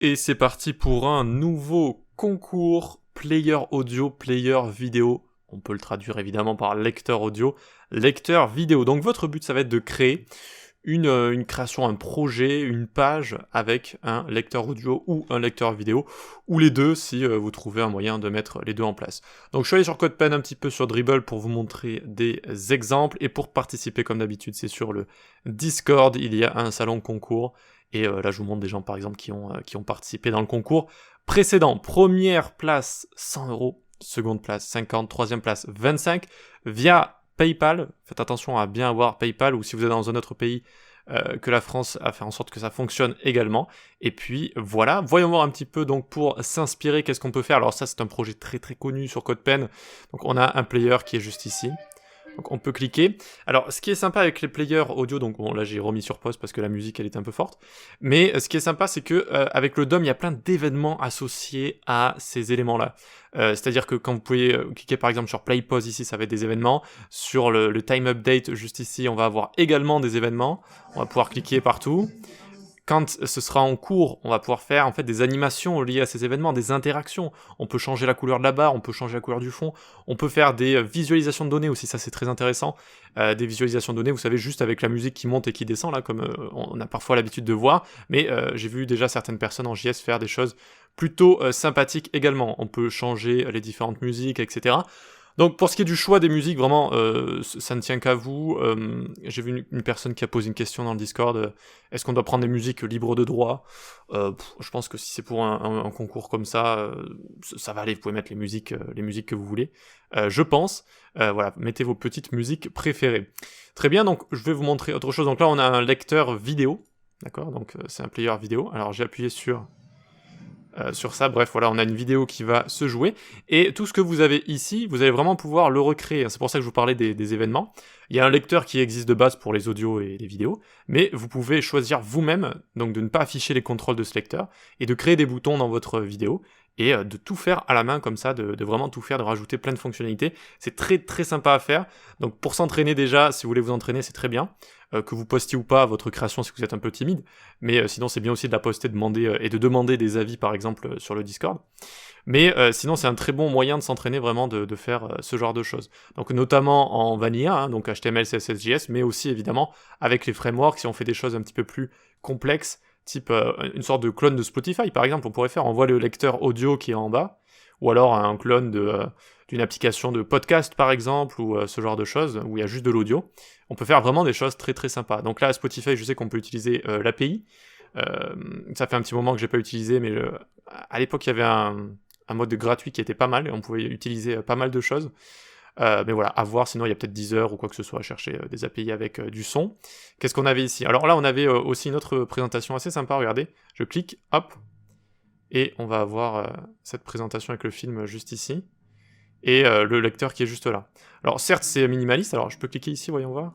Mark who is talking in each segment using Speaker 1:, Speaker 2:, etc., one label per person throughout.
Speaker 1: Et c'est parti pour un nouveau concours player audio, player vidéo. On peut le traduire évidemment par lecteur audio, lecteur vidéo. Donc votre but, ça va être de créer une création, un projet, une page avec un lecteur audio ou un lecteur vidéo, ou les deux si vous trouvez un moyen de mettre les deux en place. Donc je suis allé sur CodePen un petit peu sur Dribbble pour vous montrer des exemples, et pour participer comme d'habitude, c'est sur le Discord, il y a un salon concours, et là je vous montre des gens par exemple qui ont participé dans le concours précédent. Première place 100€, seconde place 50, troisième place 25, via PayPal. Faites attention à bien avoir PayPal, ou si vous êtes dans un autre pays que la France, à faire en sorte que ça fonctionne également. Et puis voilà, voyons voir un petit peu donc pour s'inspirer, qu'est-ce qu'on peut faire. Alors ça, c'est un projet très très connu sur CodePen. Donc on a un player qui est juste ici. Donc on peut cliquer. Alors ce qui est sympa avec les players audio, donc bon là j'ai remis sur pause parce que la musique elle était un peu forte, mais ce qui est sympa c'est que avec le DOM il y a plein d'événements associés à ces éléments là. C'est-à-dire que quand vous pouvez cliquer par exemple sur play pause ici, ça va être des événements. Sur le time update juste ici, on va avoir également des événements. On va pouvoir cliquer partout. Quand ce sera en cours, on va pouvoir faire en fait des animations liées à ces événements, des interactions. On peut changer la couleur de la barre, on peut changer la couleur du fond, on peut faire des visualisations de données aussi, ça c'est très intéressant. Des visualisations de données, vous savez, juste avec la musique qui monte et qui descend, là, comme on a parfois l'habitude de voir, mais j'ai vu déjà certaines personnes en JS faire des choses plutôt sympathiques également. On peut changer les différentes musiques, etc. Donc pour ce qui est du choix des musiques, vraiment, ça ne tient qu'à vous. J'ai vu une personne qui a posé une question dans le Discord, est-ce qu'on doit prendre des musiques libres de droit? Je pense que si c'est pour un concours comme ça, ça va aller, vous pouvez mettre les musiques que vous voulez, je pense. Voilà, mettez vos petites musiques préférées. Très bien, donc je vais vous montrer autre chose. Donc là, on a un lecteur vidéo, d'accord? Donc c'est un player vidéo. Alors j'ai appuyé sur ça, bref, voilà, on a une vidéo qui va se jouer, et tout ce que vous avez ici, vous allez vraiment pouvoir le recréer. C'est pour ça que je vous parlais des événements. Il y a un lecteur qui existe de base pour les audios et les vidéos, mais vous pouvez choisir vous-même, donc de ne pas afficher les contrôles de ce lecteur, et de créer des boutons dans votre vidéo, et de tout faire à la main comme ça, de vraiment tout faire, de rajouter plein de fonctionnalités. C'est très très sympa à faire, donc pour s'entraîner déjà, si vous voulez vous entraîner, c'est très bien. Que vous postiez ou pas votre création si vous êtes un peu timide, mais sinon c'est bien aussi de la poster, et de demander des avis par exemple sur le Discord. Mais sinon c'est un très bon moyen de s'entraîner vraiment, de faire ce genre de choses. Donc notamment en vanilla, hein, donc HTML, CSS, JS, mais aussi évidemment avec les frameworks, si on fait des choses un petit peu plus complexes, type une sorte de clone de Spotify par exemple, on pourrait faire, on voit le lecteur audio qui est en bas, ou alors un clone d'une application de podcast par exemple, ou ce genre de choses, où il y a juste de l'audio. On peut faire vraiment des choses très très sympas. Donc là, à Spotify, je sais qu'on peut utiliser l'API. Ça fait un petit moment que j'ai pas utilisé, mais à l'époque, il y avait un mode gratuit qui était pas mal, et on pouvait utiliser pas mal de choses. Mais voilà, à voir, sinon il y a peut-être Deezer ou quoi que ce soit à chercher des API avec du son. Qu'est-ce qu'on avait ici? Alors là, on avait aussi une autre présentation assez sympa, regardez. Je clique, hop, et on va avoir cette présentation avec le film juste ici, et le lecteur qui est juste là. Alors certes c'est minimaliste, alors je peux cliquer ici, voyons voir.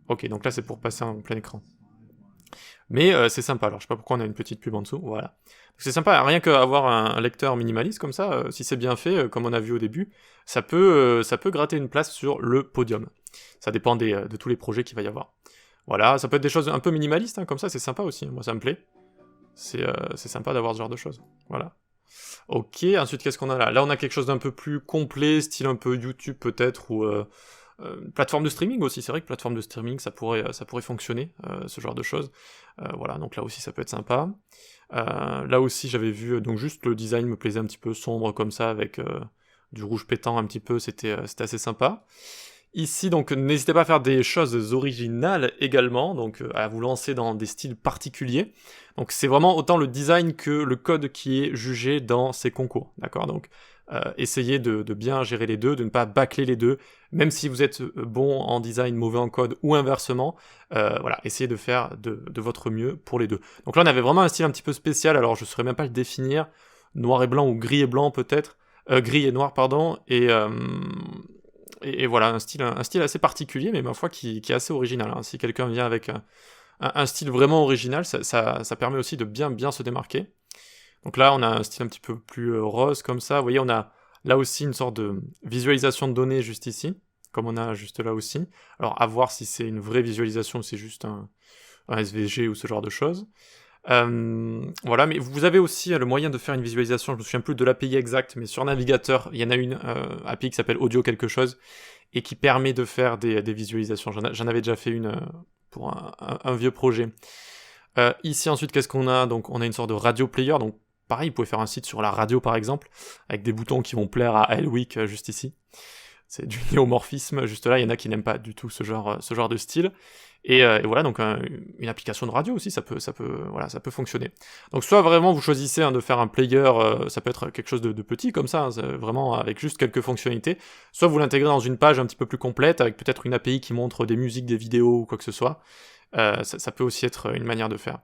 Speaker 1: Ok, donc là c'est pour passer en plein écran. Mais c'est sympa, alors je sais pas pourquoi on a une petite pub en dessous, voilà. C'est sympa, rien qu'avoir un lecteur minimaliste comme ça, si c'est bien fait, comme on a vu au début, ça peut gratter une place sur le podium. Ça dépend de tous les projets qu'il va y avoir. Voilà, ça peut être des choses un peu minimalistes, hein, comme ça c'est sympa aussi, moi ça me plaît. C'est sympa d'avoir ce genre de choses, voilà. Ok, ensuite qu'est-ce qu'on a là? Là on a quelque chose d'un peu plus complet, style un peu YouTube peut-être, ou plateforme de streaming aussi. C'est vrai que plateforme de streaming ça pourrait fonctionner, ce genre de choses. Voilà, donc là aussi ça peut être sympa. Là aussi j'avais vu, donc juste le design me plaisait un petit peu sombre comme ça, avec du rouge pétant un petit peu, c'était assez sympa. Ici, donc, n'hésitez pas à faire des choses originales également, donc à vous lancer dans des styles particuliers. Donc c'est vraiment autant le design que le code qui est jugé dans ces concours, d'accord? Donc essayez de bien gérer les deux, de ne pas bâcler les deux, même si vous êtes bon en design, mauvais en code, ou inversement, voilà, essayez de faire de votre mieux pour les deux. Donc là on avait vraiment un style un petit peu spécial, alors je ne saurais même pas le définir, noir et blanc ou gris et blanc peut-être, gris et noir pardon, et voilà, un style assez particulier, mais ma foi qui est assez original, hein. Si quelqu'un vient avec un style vraiment original, ça permet aussi de bien se démarquer. Donc là, on a un style un petit peu plus rose, comme ça. Vous voyez, on a là aussi une sorte de visualisation de données juste ici, comme on a juste là aussi. Alors, à voir si c'est une vraie visualisation ou c'est juste un SVG ou ce genre de choses. Voilà, mais vous avez aussi le moyen de faire une visualisation, je me souviens plus de l'API exacte, mais sur navigateur, il y en a une API qui s'appelle audio quelque chose, et qui permet de faire des visualisations. J'en avais déjà fait une pour un vieux projet. Ici ensuite, qu'est-ce qu'on a? Donc on a une sorte de radio player, donc pareil, vous pouvez faire un site sur la radio par exemple, avec des boutons qui vont plaire à Elwick juste ici. C'est du néomorphisme, juste là, il y en a qui n'aiment pas du tout ce genre de style. Et voilà, donc une application de radio aussi, ça peut fonctionner. Donc soit vraiment vous choisissez de faire un player, ça peut être quelque chose de petit comme ça, vraiment avec juste quelques fonctionnalités, soit vous l'intégrez dans une page un petit peu plus complète, avec peut-être une API qui montre des musiques, des vidéos ou quoi que ce soit. Ça peut aussi être une manière de faire.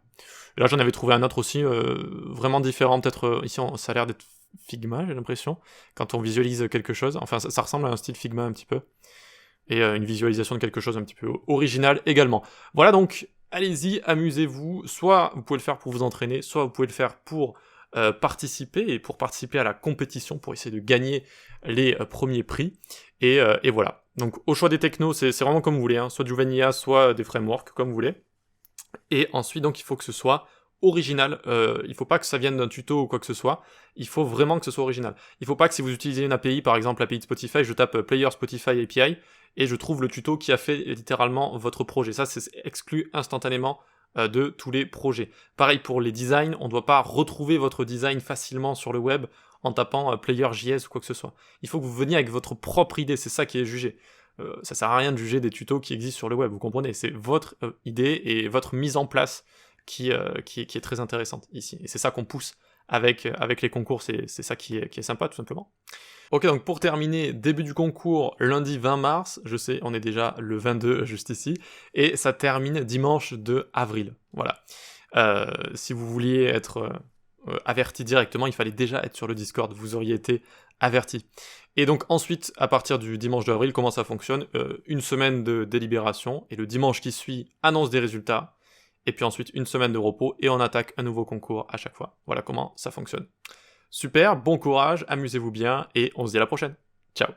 Speaker 1: Et là j'en avais trouvé un autre aussi, vraiment différent, peut-être ici ça a l'air d'être Figma, j'ai l'impression, quand on visualise quelque chose. Enfin, ça ressemble à un style Figma un petit peu. Et une visualisation de quelque chose un petit peu original également. Voilà donc, allez-y, amusez-vous. Soit vous pouvez le faire pour vous entraîner, soit vous pouvez le faire pour participer, et pour participer à la compétition, pour essayer de gagner les premiers prix. Et voilà. Donc au choix des technos, c'est vraiment comme vous voulez, soit du vanilla, soit des frameworks, comme vous voulez. Et ensuite, donc, il faut que ce soit original. Il faut pas que ça vienne d'un tuto ou quoi que ce soit. Il faut vraiment que ce soit original. Il faut pas que si vous utilisez une API, par exemple l'API de Spotify, je tape Player Spotify API et je trouve le tuto qui a fait littéralement votre projet. Ça, c'est exclu instantanément de tous les projets. Pareil pour les designs, on ne doit pas retrouver votre design facilement sur le web en tapant Player.js ou quoi que ce soit. Il faut que vous veniez avec votre propre idée, c'est ça qui est jugé. Ça sert à rien de juger des tutos qui existent sur le web, vous comprenez, c'est votre idée et votre mise en place qui est très intéressante ici. Et c'est ça qu'on pousse avec les concours, c'est ça qui est sympa tout simplement. Ok, donc pour terminer, début du concours, lundi 20 mars, je sais, on est déjà le 22 juste ici, et ça termine dimanche 2 avril, voilà. Si vous vouliez être averti directement, il fallait déjà être sur le Discord, vous auriez été averti. Et donc ensuite, à partir du dimanche 2 avril, comment ça fonctionne? Une semaine de délibération, et le dimanche qui suit, annonce des résultats, et puis ensuite une semaine de repos, et on attaque un nouveau concours à chaque fois. Voilà comment ça fonctionne. Super, bon courage, amusez-vous bien, et on se dit à la prochaine. Ciao.